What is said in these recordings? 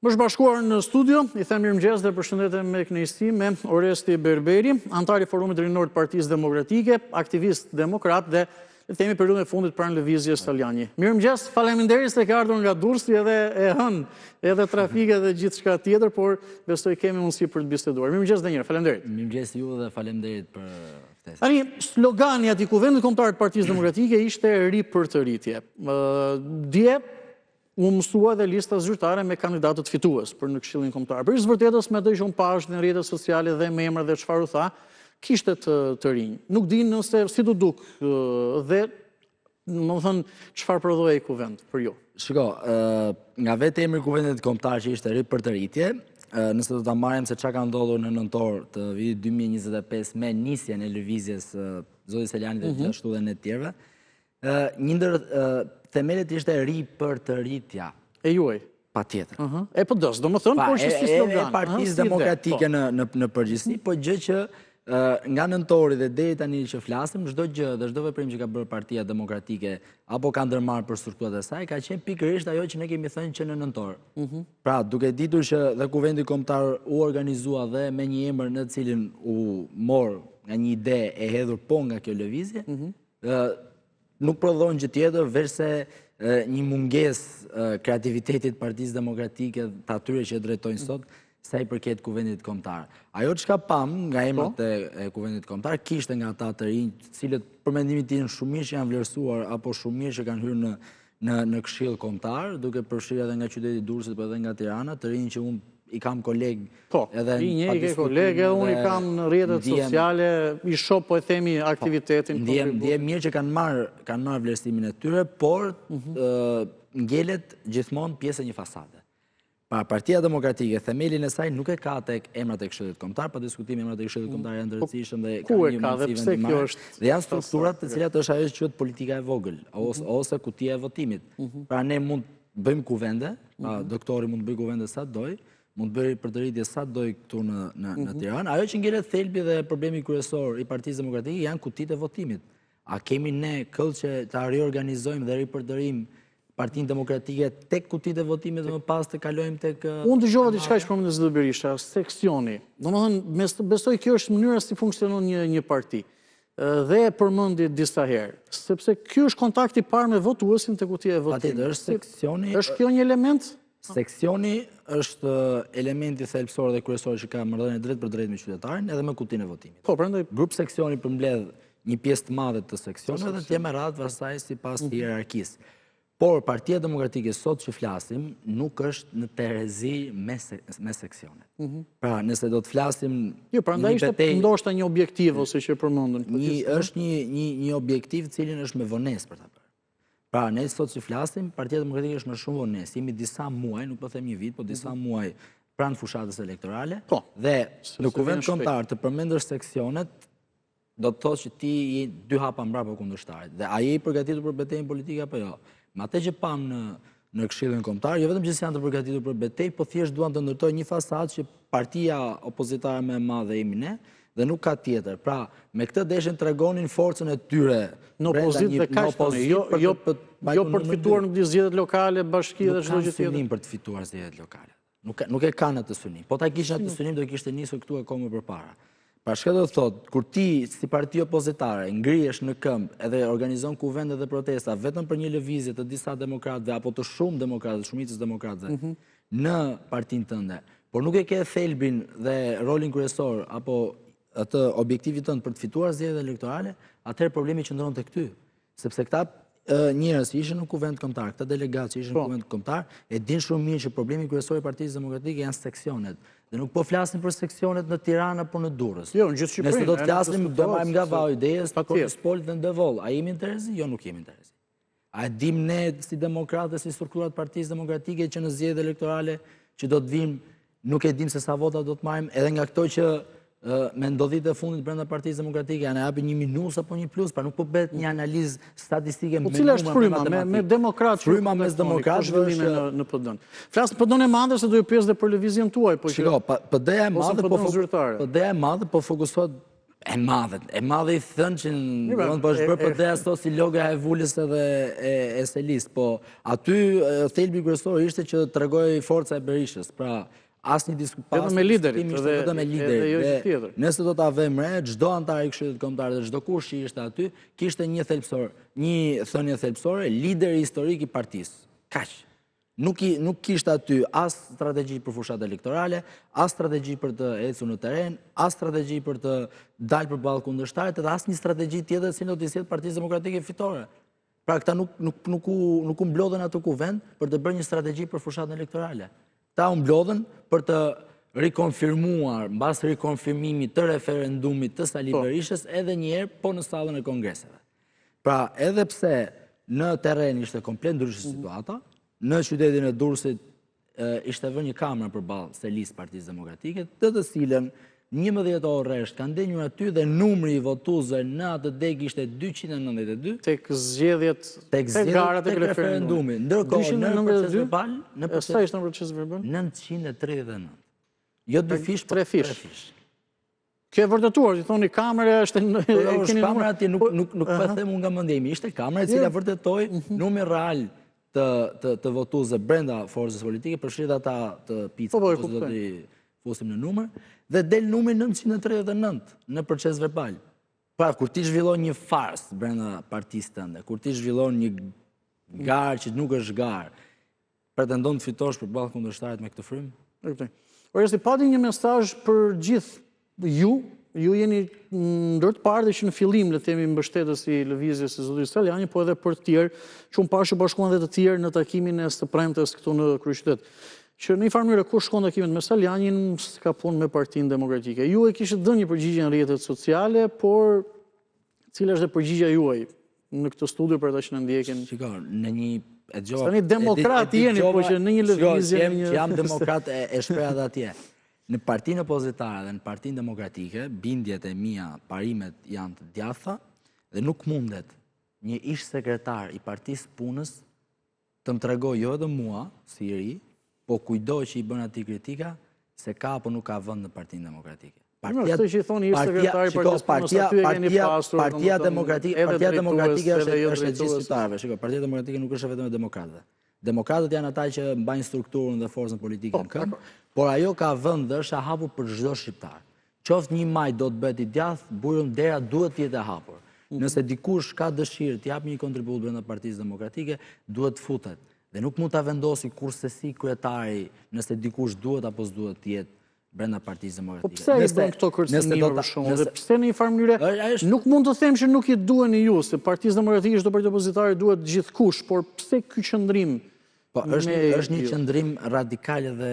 Më bashkuar në studio, i them mirëmëngjes dhe përshëndetem me kënaqësi me Oresti Berberi, antar i Forumit Rinor të Partisë Demokratike, aktivist demokrat dhe themi periudhën e fundit pranë lëvizjes Taljani. Mirëmëngjes, faleminderit se ke ardhur nga Durrësi edhe e hën, edhe trafike dhe gjithçka tjetër, por besoj kemi mundësi për të biseduar. Mirëmëngjes edhe një herë, faleminderit. Mirëmëngjes ju dhe faleminderit për ftesën. Tani, slogani aty Kuvendit Kombëtar të Partisë Demokratike ishte ri për të rritje. Dje u mësua dhe lista zyrtare me kandidatët fitues për në Këshillin Kombëtar. Për vërtetës me dëgjon pashë në rrjetet sociale dhe me emra dhe çfarë u tha, kishte të rinj. Nuk di nëse si do duk dhe më thënë çfarë prodhoi kuvend për ju. Shiko, nga vetë emri Kuvendit Kombëtar që ishte ri për të rritje, nëse do ta marrim se çka ka ndodhur në nëntor të vitit 2025 me nisjen e lëvizjes Zoti Seliani dhe gjithashtu dhe në të tjerëve, një ndër themelet ishte ri për të rritja. E juaj? Patjetër. E PD-s, domethënë, por që si slogan. E Partisë Demokratike në përgjithësi, po gjë që nga nëntori dhe deri tani që flasim, çdo gjë dhe çdo veprim që ka bërë Partia Demokratike apo ka ndërmarrë për strukturat e saj, ka qenë pikërisht ajo që ne kemi thënë që në nëntor. Pra, duke ditur që dhe Kuvendi Kombëtar u organizua dhe me një emër në cilin u mor nga një ide e hedhur po nga kjo lëvizje, nuk prodhon gjë tjetër veçse një mungesë kreativitetit Partisë Demokratike të atyre që drejtojnë sot sa i përket Kuvendit Kombëtar. Ajo çka pam nga emrat e Kuvendit Kombëtar kishte nga ata të rinj, të cilët për mendimin tim shumë mirë që janë vlerësuar apo shumë mirë që kanë hyrë në Këshill Kombëtar, duke përfshirë edhe nga qyteti i Durrësit por edhe nga Tirana, të rinj që unë i kam koleg edhe i ke koleg edhe unë i kam në rrjetet sociale, i shoh po e themi aktivitetin. Ndjem mirë që kanë marrë vlerësimin e tyre, por ngelet gjithmonë pjesë e një fasade. Pa Partia Demokratike, themelin e saj nuk e ka tek emrat e Këshillit Kombëtar, pa diskutim emrat e Këshillit Kombëtar janë të rëndësishëm dhe ku e ka dhe pse kjo është? Dhe janë strukturat të cilat është ajo që quhet politika e vogël ose kutia e votimit. Pra ne mund bëjmë kuvende, doktori mund të bëjë kuvende sa doj, mund të bëjë për të rritje sa doj këtu në Tiranë. Ajo që ngjelet thelbi dhe problemi kryesor i Partisë Demokratike janë kutitë e votimit. A kemi ne këllë që ta riorganizojmë dhe ripërdërim Partinë Demokratike tek kutitë e votimit dhe më pas të kalojmë tek... Unë dëgjova diçka që përmendet Zoti Berisha, seksioni. Domethënë, besoj kjo është mënyra si funksionon një parti. Dhe e përmendi disa herë, sepse ky është kontakti i parë me votuesin te kutia e votimit. Patjetër, është seksioni. Është kjo një element? Seksioni është elementi thelbësor dhe kryesor që ka marrëdhënie drejt për drejt me qytetarin edhe me kutinë e votimit. Po, prandaj grup seksioni përmbledh një pjesë të madhe të seksioneve dhe tje me radhë pastaj sipas hierarkisë. Por Partia Demokratike sot që flasim nuk është në terezi me seksionet. Pra, nëse do të flasim... Jo, prandaj ishte ndoshta një objektiv ose që përmendën. Është një objektiv cilin është me vonesë për ta bërë. Pra, ne sot që flasim, Partia Demokratike është me shumë vonesë. Jemi disa muaj, nuk po them një vit, po disa muaj pranë fushatës elektorale. Dhe në Kuvend Kombëtar të përmendur seksionet, do të thotë që ti je dy hapa mbrapa kundërshtarit. Dhe a je i përgatitur për betejën politike apo jo? Me atë që pam në Këshillin Kombëtar, jo vetëm që janë të përgatitur për betejë, po thjesht duan të ndërtojnë një fasadë që partia opozitare më e madhe jemi ne dhe nuk ka tjetër. Pra, me këtë deshin tregonin forcën e tyre në opozitë dhe kaq tani, jo për të fituar në zgjedhjet lokale, bashki dhe çdo gjë tjetër. Nuk kanë për të fituar zgjedhjet lokale. Nuk e kanë atë synim. Po ta kishin atë synim, do kishte nisur këtu akoma përpara. Pra shka do të thotë, kur ti si parti opozitare ngrihesh në këmbë edhe organizon kuvende dhe protesta vetëm për një lëvizje të disa demokratëve apo të shumë demokratëve, shumicës demokratëve në partinë tënde, por nuk e ke thelbin dhe rolin kryesor apo atë objektivit tënd për të fituar zgjedhjet elektorale, atëherë problemi qëndron tek ty. Sepse këta njerëz që ishin në Kuvend Kombëtar, këta delegatë që ishin në Kuvend Kombëtar, e din shumë mirë që problemi kryesor i Partisë Demokratike janë seksionet. Dhe nuk po flasim për seksionet në Tiranë apo në Durrës. Jo, në gjithë Shqipërinë. Nëse do të flasim, do marrim nga vau idejës për Kornespol dhe Ndevoll. A jemi në Terezi? Jo, nuk jemi në Terezi. A dim ne si demokratë, si strukturat Partisë Demokratike që në zgjedhjet elektorale që do të vim, nuk e dim se sa vota do të marrim, edhe nga këto që me ndodhit e fundit brenda Partisë Demokratike janë japi një minus apo një plus, pra nuk po bëhet një analizë statistike me cila është fryma me demokratë? Fryma mes demokratëve është në PD-n. Flas PD-n e madhe se do ju pjesë dhe për lëvizjen tuaj, po shiko, PD-ja e madhe po fokusohet E madhe i thënë që në është bërë për dhe asto si loga e Vullës edhe e Selis, po aty thelbi kryesor ishte që të regoj forca e Berishës, pra asë një diskutas... Edhe me liderit, edhe jo që tjetër. Nëse do të avem re, gjdo antar i Këshillit Kombëtar dhe gjdo kush që ishte aty, kishte një thelpsor, një thënie thelpsore, lideri historik i partisë. Kaq. Nuk kishte aty as strategji për fushat elektorale, as strategji për të ecur në teren, as strategji për të dalë përballë kundërshtarit, edhe as një strategji tjetër si do të jetë Partisë Demokratike fitore. Pra këta nuk u mblodhen atë kuvend për të bërë një strategji për fushatën elektorale. Ta u mblodhen për të rikonfirmuar, mbas rikonfirmimit të referendumit të Sali Berishës, edhe njerë po në sallën e kongreseve. Pra edhe pse në teren ishte komplet ndryshe situata, në qytetin e Durrësit ishte vënë një kamerë përballë Selis Partisë Demokratike, të cilën 11 orë rresht kanë ndenjur aty dhe numri i votuesve në atë deg ishte 292 tek zgjedhjet, tek garat e referendumit. Ndërkohë në proces verbal, sa ishte në proces verbal? 939. Jo 2 fish, po 3 fish. Kjo e vërtetuar, i thoni kamera është kamera atje nuk po them unë nga mendjemi, ishte kamera e cila vërtetoi numrin real të votuesve brenda forcës politike, përfshirë ata të picës, ose do t'i fusim në numër, dhe del numri 939 në proces verbal. Pra, kur ti zhvillon një fars brenda partisë tënde, kur ti zhvillon një garë që nuk është garë, pretendon të fitosh përballë kundërshtarit me këtë frymë? Oresti, pati një mesazh për gjithë ju jeni ndër të parë dhe që në fillim, le themi, mbështetës i lëvizjes së zotit Saljani, po edhe për të tjerë, që unë parë që bashkuan dhe të tjerë në takimin e së premtes këtu në kryeqytet. Që në një farë mënyrë kush shkon takimet me Saljanin, s'ka punë me Partinë Demokratike. Ju e kishit dhënë një përgjigje në rrjetet sociale, por cila është përgjigja juaj në këtë studio për ata që në ndjekin? Shikoj, në një Tani demokrat jeni, po që në një lëvizje... Jam demokrat e shpreh atje. Në Partinë Opozitare dhe në Partinë Demokratike, bindjet e mia, parimet janë të djatha dhe nuk mundet një ish sekretar i Partisë Punës të më tregoj jo edhe mua, si i ri, po kujdo që i bën atij kritika, se ka apo nuk ka vend në Partinë Demokratike. Partia Demokratike është e gjithë shqiptarëve. Shikoj, Partia Demokratike nuk është vetëm e demokratëve. Demokratët janë ata që mbajnë strukturën dhe forcën politike në këmbë, por ajo ka vend dhe është e hapur për çdo shqiptar. Qoftë 1 maj do të bëhet i djathtë, bujën dera duhet të jetë e hapur. Nëse dikush ka dëshirë të japë një kontribut brenda Partisë Demokratike, duhet të futet. Dhe nuk mund ta vendosi kurse si kryetari nëse dikush duhet apo s'duhet të jetë brenda Partisë Demokratike. Po pse i bën këto kërcënime për shkak? Dhe pse në një farë mënyrë nuk mund të them që nuk i duheni ju, se Partisë Demokratike çdo parti opozitare duhet gjithkush, por pse ky qëndrim? Po është një qëndrim radikal edhe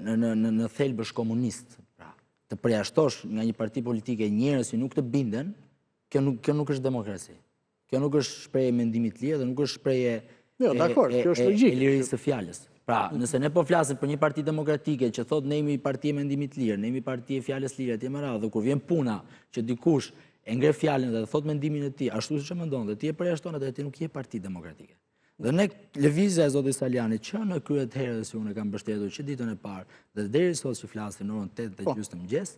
në thelbësh komunist. Pra, të përjashtosh nga një parti politike njerëz që nuk të binden, kjo nuk është demokraci. Kjo nuk është shprehje mendimit lirë dhe nuk është shprehje e lirisë së fjalës. Pra, nëse ne po flasim për një parti demokratike që thot ne jemi parti e mendimit lirë, ne jemi parti e fjalës lirë etj me radhë, dhe kur vjen puna që dikush e ngre fjalën dhe thot mendimin e tij ashtu siç e mendon dhe ti e përjashton atë, ti nuk je parti demokratike. Dhe ne lëvizja e zotit Saljani që në krye të herë që unë e kam mbështetur që ditën e parë dhe deri sot që flasim në orën 8:30 të mëngjes,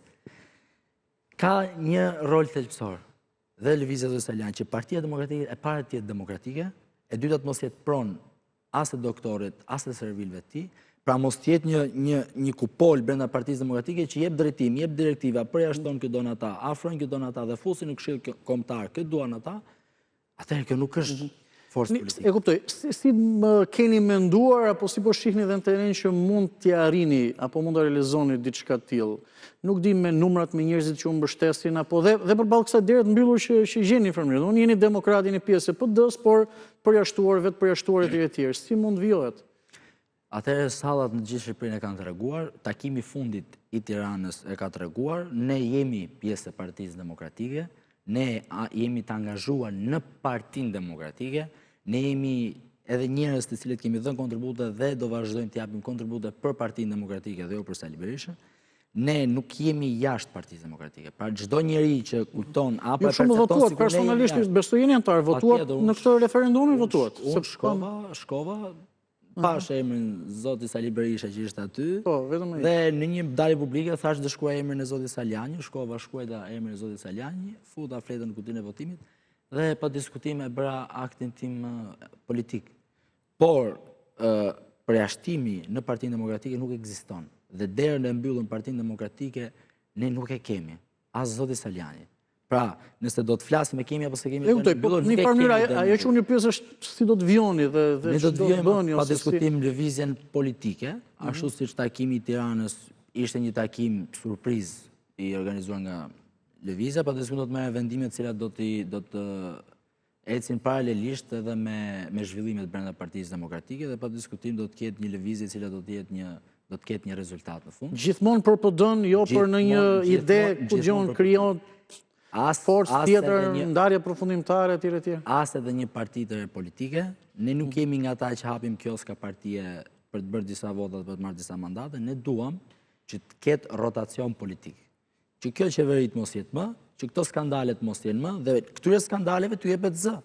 ka një rol thelbësor. Dhe lëvizja e zotit Saljani që Partia Demokratike e para të jetë demokratike, e dyta të mos jetë pronë as të doktorit, as të servilëve të tij, pra mos të jetë një kupol brenda Partisë Demokratike që jep drejtim, jep direktiva, përjashton këtë don ata, afron këtë don ata dhe fusin në Këshill Kombëtar këtë duan ata, atëherë kjo nuk është forcë politike. E kuptoj, si keni menduar apo si po shihni dhe në teren që mund t'ja arrini apo mund të realizoni diçka të tillë? Nuk di me numrat me njerëzit që u mbështesin apo dhe përballë kësaj dere të mbyllur që gjeni informimin. Unë jeni demokrat, jeni pjesë e PD-s, por përjashtuar vetë përjashtuarit e tjerë. Si mund vijohet? Atëherë sallat në gjithë Shqipërinë e kanë treguar, takimi fundit i Tiranës e ka treguar, ne jemi pjesë e Partisë Demokratike, ne jemi të angazhuar në Partinë Demokratike, ne jemi edhe njerëz të cilët kemi dhënë kontribute dhe do vazhdojmë të japim kontribute për Partinë Demokratike dhe jo për Sali Berishën. Ne nuk jemi jashtë Partisë Demokratike. Pra çdo njeri që kujton apo e percepton sikur ne personalisht besoj jeni antar, votuat në këtë referendum votuat. Unë shkova pash emrin zoti Sali Berisha që ishte aty, Po, vetëm ai. dhe në një dalje publike thash të shkruaj emrin e zotit Saljani, shkruajta emrin e zotit Saljani, futa fletën në kutinë e votimit, dhe pa diskutime bëra aktin tim politik. Por, përjashtimi në Partinë Demokratike nuk ekziston. Dhe derën e mbyllën Partinë Demokratike, ne nuk e kemi. As zoti Saljani. Pra, nëse do të flasim e kemi apo se kemi E kuptoj, po një farë mënyrë, ajo që unë pjesë është si do të vjoni dhe ne do të vjojmë pa ose si. diskutim lëvizjen politike, ashtu siç takimi i Tiranës ishte një takim surprizë i organizuar nga lëvizja, pa diskutim do të merren vendime të cilat do të ecin paralelisht edhe me zhvillimet brenda Partisë Demokratike, dhe pa diskutim do të ketë një lëvizje e cila do të ketë një rezultat në fund. Gjithmonë për PD-n, jo për në një ide ku gjon krijon forcë tjetër, ndarje përfundimtare etj etj. As edhe një parti të politike, ne nuk kemi nga ata që hapim kioska partie për të bërë disa vota, për të marrë disa mandate, ne duam që të ketë rotacion politik. Që kjo qeveri të mos jetë më, që këto skandalet mos jenë më, dhe këtyre skandaleve t'u jepet zë.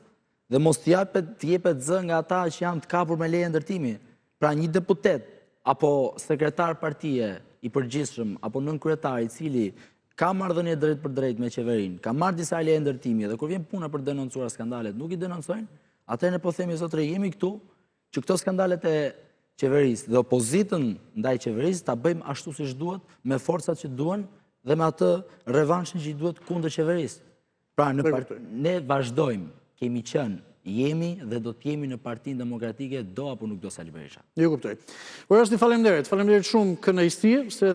Dhe mos të jepet zë nga ata që janë të kapur me leje ndërtimi. Pra një deputet, apo sekretar partije i përgjithshëm, apo nënkryetar i cili ka marrëdhënie drejt për drejt me qeverinë, ka marrë disa leje ndërtimi, dhe kur vjen puna për denoncuar skandalet, nuk i denoncojnë, atëherë ne po themi zotre, jemi këtu që këto skandalet e qeverisë dhe opozitën ndaj qeverisë ta bëjmë ashtu siç duhet, me forcat që duhen dhe me atë revanshin që i duhet kundër qeverisë. Pra ne vazhdojmë, kemi qenë, jemi dhe do të jemi në Partinë Demokratike do apo nuk do Sali Berisha. Jo kuptoj. Por është faleminderit shumë kënaqësi se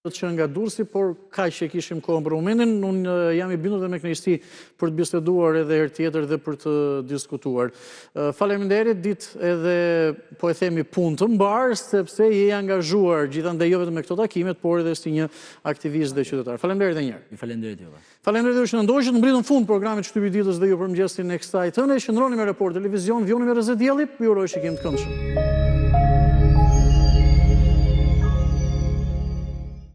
që nga Durrësi, por kaq që kishim kohën për momentin, unë jam i bindur dhe me kënaqësi për të biseduar edhe herë tjetër dhe për të diskutuar. Faleminderit, ditë edhe po e themi punë të mbar, sepse je angazhuar gjithandaj jo vetëm me këto takimet, por edhe si një aktivist dhe qytetar. Faleminderit edhe një herë. Faleminderit juve. Faleminderit që na ndoqët, mbritëm fund programit Shtypi i ditës dhe ju përmëngjesin e kësaj tëne. Qëndroni me Report Televizion, vjoni me Rrezet Dielli, ju uroj shikim të këndshëm.